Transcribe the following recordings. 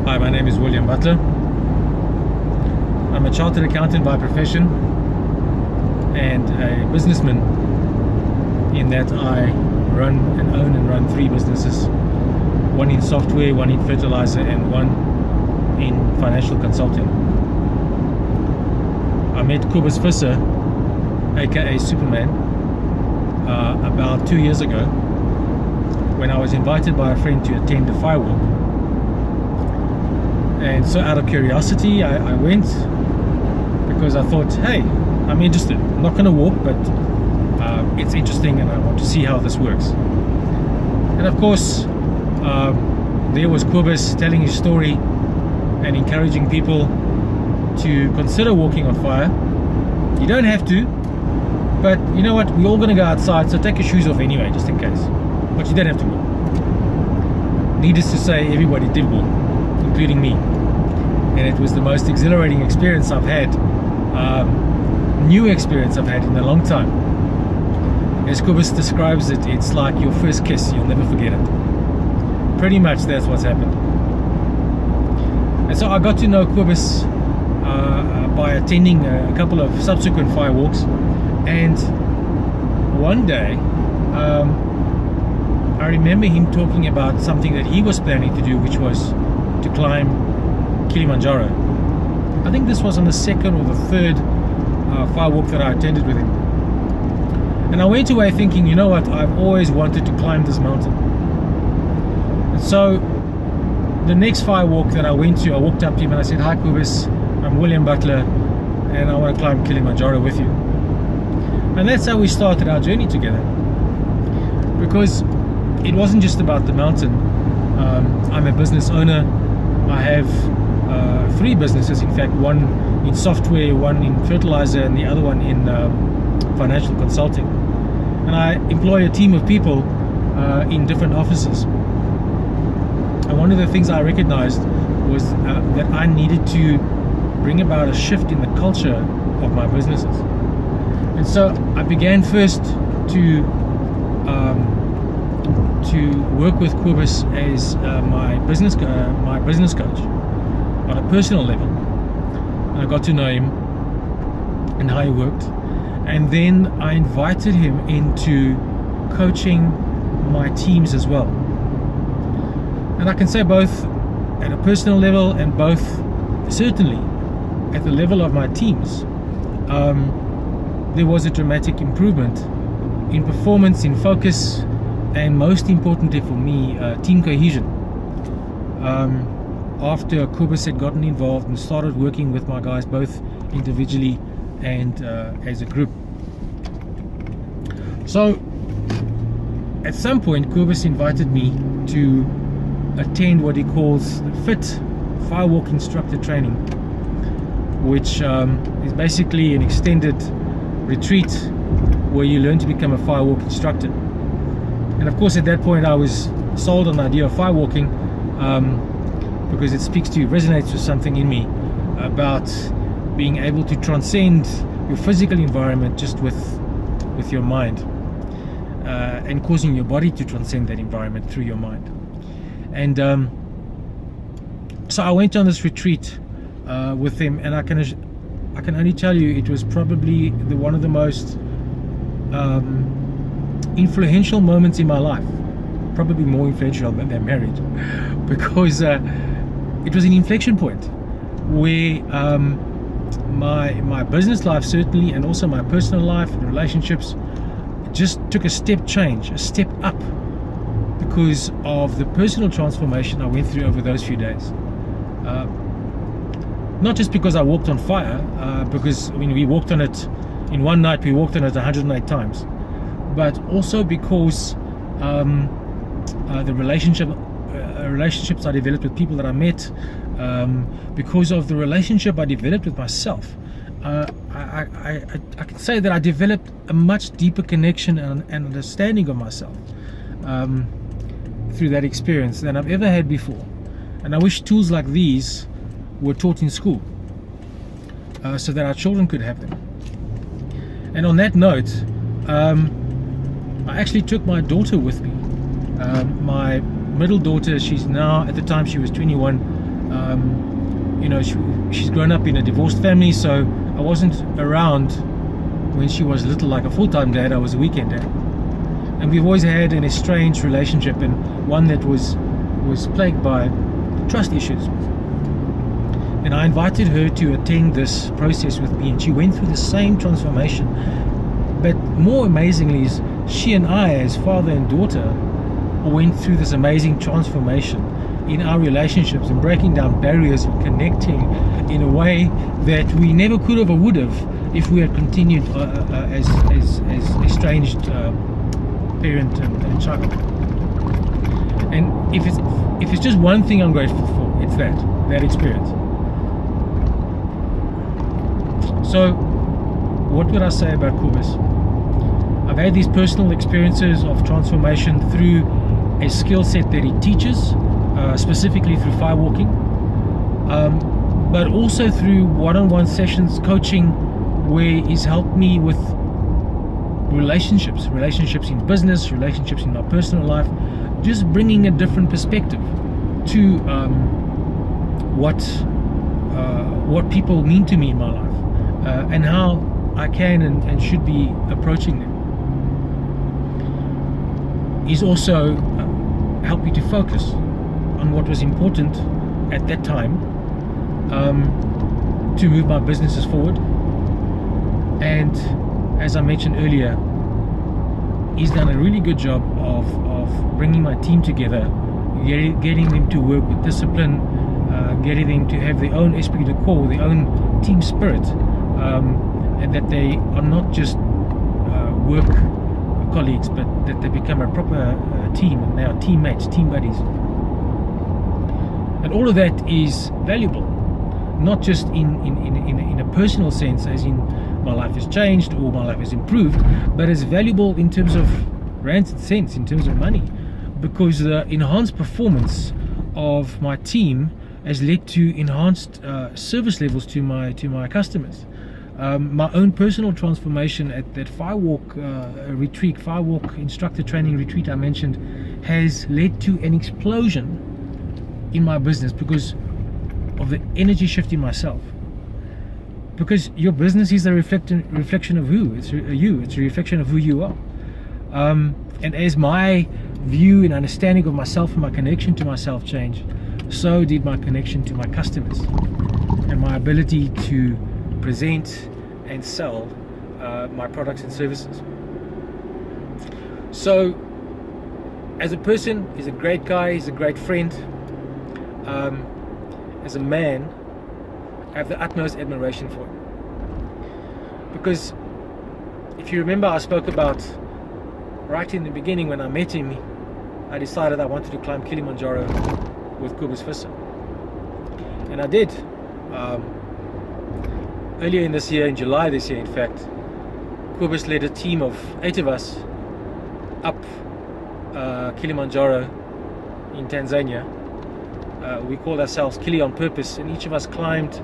Hi, my name is William Butler. I'm a chartered accountant by profession and a businessman in that I own and run 3 businesses, one in software, one in fertilizer, and one in financial consulting. I met Kobus Visser, aka Superman, about 2 years ago when I was invited by a friend to attend a firewalk. And so out of curiosity I went, because I thought, hey, I'm interested. I'm not going to walk, but it's interesting and I want to see how this works. And of course, there was Kobus telling his story and encouraging people to consider walking on fire. You don't have to, but you know what, we're all going to go outside, so take your shoes off anyway, just in case. But you don't have to walk. Needless to say, everybody did walk, including me, and it was the most exhilarating experience I've had, new experience I've had in a long time. As Kobus describes it, it's like your first kiss, you'll never forget it. Pretty much that's what's happened. And so I got to know Kobus by attending a couple of subsequent firewalks, and one day I remember him talking about something that he was planning to do, which was to climb Kilimanjaro. I think this was on the 2nd or the 3rd firewalk that I attended with him. And I went away thinking, you know what, I've always wanted to climb this mountain. And so the next firewalk that I went to, I walked up to him and I said, hi Kobus, I'm William Butler and I want to climb Kilimanjaro with you. And that's how we started our journey together. Because it wasn't just about the mountain. I'm a business owner. I have 3 businesses, in fact, one in software, one in fertilizer, and the other one in financial consulting. And I employ a team of people in different offices. And one of the things I recognized was that I needed to bring about a shift in the culture of my businesses. And so I began first to work with Kobus as my business coach on a personal level. And I got to know him and how he worked, and then I invited him into coaching my teams as well. And I can say both at a personal level and both certainly at the level of my teams, there was a dramatic improvement in performance, in focus, and most importantly for me, team cohesion. After Kobus had gotten involved and started working with my guys both individually and as a group. So at some point Kobus invited me to attend what he calls the FIT Firewalk Instructor Training, which is basically an extended retreat where you learn to become a firewalk instructor. And of course at that point I was sold on the idea of firewalking, because it resonates with something in me about being able to transcend your physical environment just with your mind, and causing your body to transcend that environment through your mind. And so I went on this retreat with him, and I can only tell you it was probably one of the most influential moments in my life, probably more influential than their marriage, because it was an inflection point where my business life certainly, and also my personal life and relationships, just took a step change, a step up, because of the personal transformation I went through over those few days. Not just because I walked on fire, because we walked on it in one night, we walked on it 108 times, but also because the relationships I developed with people that I met, because of the relationship I developed with myself. I can say that I developed a much deeper connection and understanding of myself through that experience than I've ever had before. And I wish tools like these were taught in school, so that our children could have them. And on that note, I actually took my daughter with me. My middle daughter, she's now, at the time she was 21, She's grown up in a divorced family, so I wasn't around when she was little like a full-time dad. I was a weekend dad. And we've always had an estranged relationship, and one that was plagued by trust issues. And I invited her to attend this process with me, and she went through the same transformation. But more amazingly is she and I, as father and daughter, went through this amazing transformation in our relationships and breaking down barriers and connecting in a way that we never could have or would have if we had continued as estranged parent and child. And if it's just one thing I'm grateful for, it's that experience. So what would I say about Kobus? I've had these personal experiences of transformation through a skill set that he teaches, specifically through firewalking, but also through one-on-one sessions, coaching, where he's helped me with relationships in business, relationships in my personal life, just bringing a different perspective to what people mean to me in my life, and how I can and should be approaching them. He's also helped me to focus on what was important at that time, to move my businesses forward. And as I mentioned earlier, he's done a really good job of bringing my team together, getting them to work with discipline, getting them to have their own esprit de corps, their own team spirit, and that they are not just work colleagues, but that they become a proper team, and they are teammates, team buddies. And all of that is valuable, not just in a personal sense, as in my life has changed or my life has improved, but it's valuable in terms of rands and cents, in terms of money, because the enhanced performance of my team has led to enhanced service levels to my customers. My own personal transformation at that firewalk instructor training retreat I mentioned has led to an explosion in my business because of the energy shift in myself. Because your business is a reflection of who? It's a reflection of who you are. And as my view and understanding of myself and my connection to myself changed, so did my connection to my customers and my ability to present and sell my products and services. So as a person, he's a great guy, he's a great friend. As a man, I have the utmost admiration for him, because if you remember, I spoke about right in the beginning when I met him, I decided I wanted to climb Kilimanjaro with Kobus Visser, and I did. Earlier in this year, in July this year in fact, Kobus led a team of 8 of us up Kilimanjaro in Tanzania. We called ourselves Kili on Purpose, and each of us climbed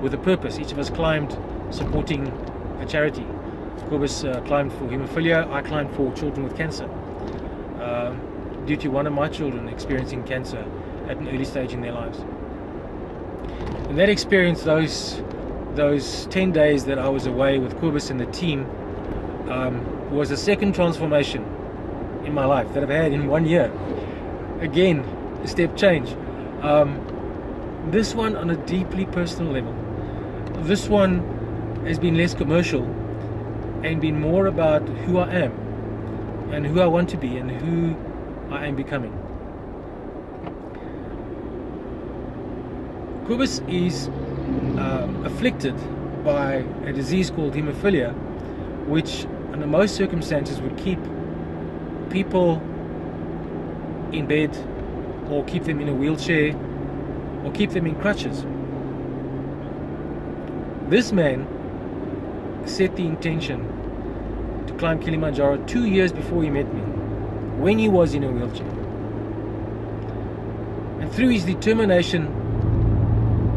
with a purpose. Each of us climbed supporting a charity. Kobus climbed for hemophilia, I climbed for children with cancer, due to one of my children experiencing cancer at an early stage in their lives. And that experience, those 10 days that I was away with Kobus and the team, was a second transformation in my life that I've had in 1 year. Again, a step change. This one on a deeply personal level. This one has been less commercial and been more about who I am and who I want to be and who I am becoming. Kobus is afflicted by a disease called hemophilia, which under most circumstances would keep people in bed, or keep them in a wheelchair, or keep them in crutches. This man set the intention to climb Kilimanjaro 2 years before he met me, when he was in a wheelchair. And through his determination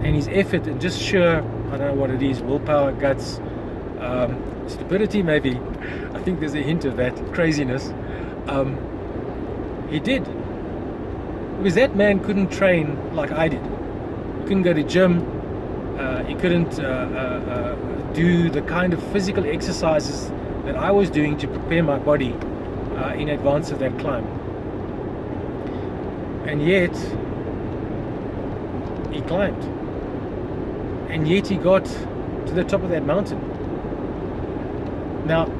and his effort and just sheer, I don't know what it is, willpower, guts, stupidity maybe, I think there's a hint of that, craziness, he did. Because that man couldn't train like I did. couldn't go to gym. He couldn't do the kind of physical exercises that I was doing to prepare my body in advance of that climb. And yet he climbed, and yet he got to the top of that mountain. Now,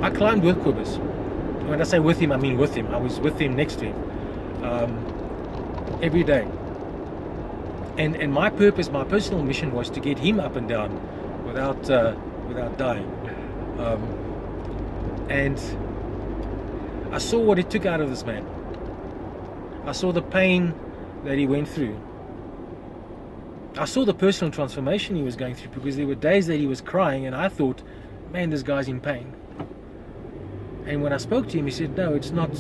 I climbed with Kobus. When I say with him, I mean with him. I was with him, next to him, every day. And my purpose, my personal mission, was to get him up and down without dying. And I saw what it took out of this man. I saw the pain that he went through. I saw the personal transformation he was going through, because there were days that he was crying, and I thought, man, this guy's in pain. And when I spoke to him, he said, no, it's not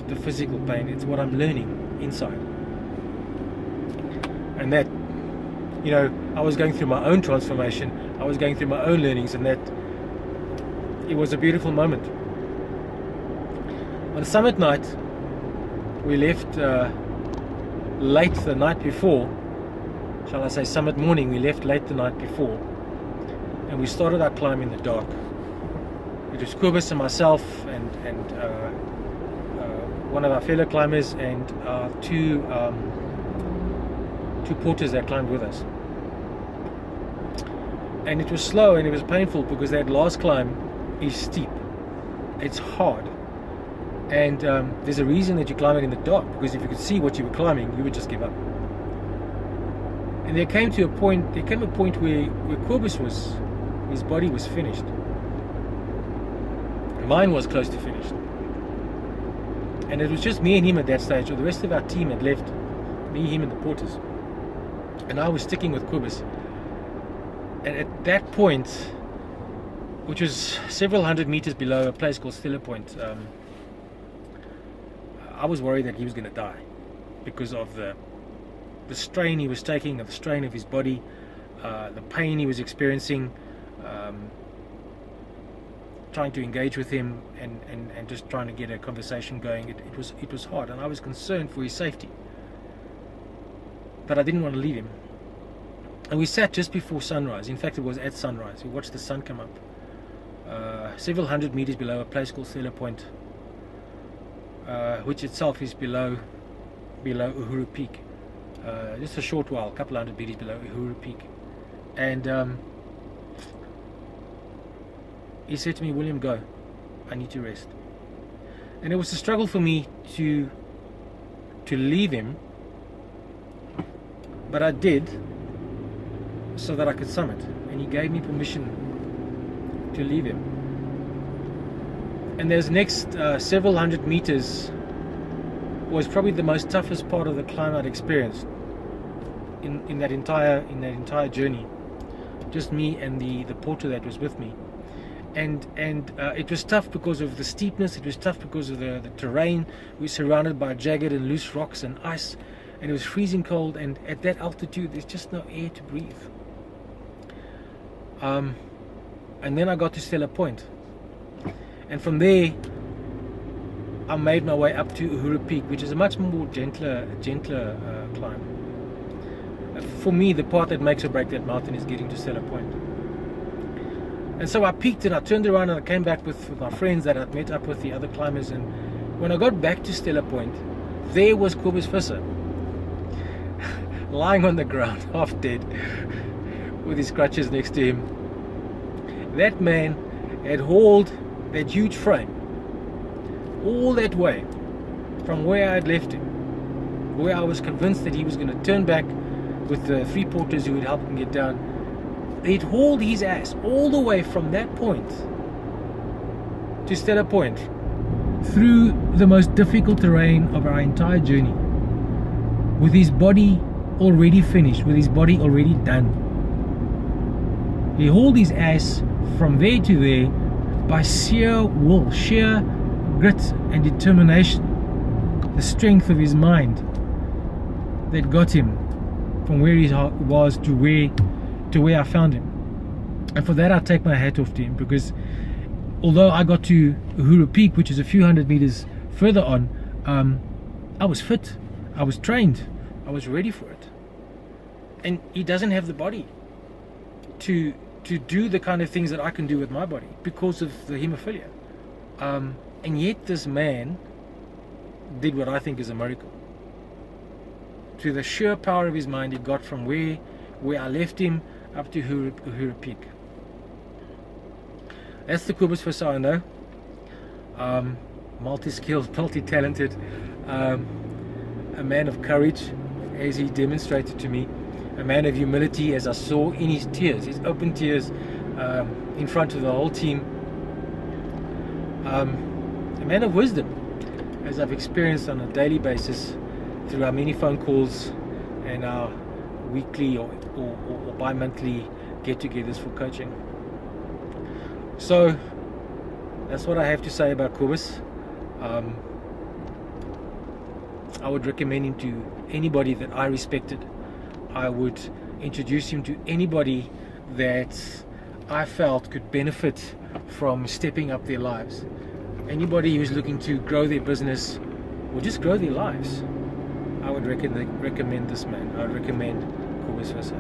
the physical pain, it's what I'm learning inside. And that, you know, I was going through my own transformation, I was going through my own learnings, and that it was a beautiful moment. On summit night, we left late the night before, shall I say summit morning, we left late the night before, and we started our climb in the dark. It was Kobus and myself and one of our fellow climbers and two porters that climbed with us. And it was slow and it was painful, because that last climb is steep, it's hard, and there's a reason that you climb it in the dark, because if you could see what you were climbing, you would just give up. And there came a point where Kobus was, his body was finished. Mine was close to finished. And it was just me and him at that stage, or the rest of our team had left, me, him and the porters. And I was sticking with Kobus. And at that point, which was several hundred meters below a place called Stella Point, I was worried that he was going to die, because of the strain he was taking, the strain of his body, the pain he was experiencing, trying to engage with him and just trying to get a conversation going. It was hard, and I was concerned for his safety, but I didn't want to leave him. And we sat just before sunrise. In fact, it was at sunrise. We watched the sun come up several hundred meters below a place called Stella Point, which itself is below Uhuru Peak, just a short while, a couple hundred meters below Uhuru Peak. And he said to me, William, go, I need to rest. And it was a struggle for me to leave him, but I did, so that I could summit, and he gave me permission to leave him. And those next several hundred meters was probably the most toughest part of the climb I'd experienced in that entire journey. Just me and the porter that was with me. And it was tough because of the steepness, it was tough because of the terrain. We were surrounded by jagged and loose rocks and ice, and it was freezing cold, and at that altitude there's just no air to breathe. And then I got to Stella Point, and from there I made my way up to Uhuru Peak, which is a much more gentler climb. For me, the part that makes or break that mountain is getting to Stella Point. And so I peaked, and I turned around, and I came back with my friends that I'd met up with, the other climbers. And when I got back to Stella Point, there was Kobus Visser, lying on the ground, half dead, with his crutches next to him. That man had hauled that huge frame all that way from where I had left him, where I was convinced that he was going to turn back with the three porters who would help him get down. He'd hauled his ass all the way from that point to Stella Point, through the most difficult terrain of our entire journey, with his body already finished, with his body already done. He hauled his ass from there to there by sheer will, sheer grit and determination, the strength of his mind that got him from where he was to where I found him. And for that I take my hat off to him, because although I got to Uhuru Peak, which is a few hundred meters further on, I was fit, I was trained, I was ready for it. And he doesn't have the body to do the kind of things that I can do with my body because of the hemophilia. And yet this man did what I think is a miracle. Through the sheer power of his mind, he got from where I left him up to Uhuru Peak. That's the Kobus Visser I know. Multi-skilled, multi-talented, a man of courage, as he demonstrated to me, a man of humility, as I saw in his tears, his open tears, in front of the whole team, a man of wisdom, as I've experienced on a daily basis through our many phone calls and our weekly or bi-monthly get-togethers for coaching. So that's what I have to say about Kobus. I would recommend him to anybody that I respected. I would introduce him to anybody that I felt could benefit from stepping up their lives. Anybody who's looking to grow their business or just grow their lives, I would recommend this man. I would recommend Kobus Visser.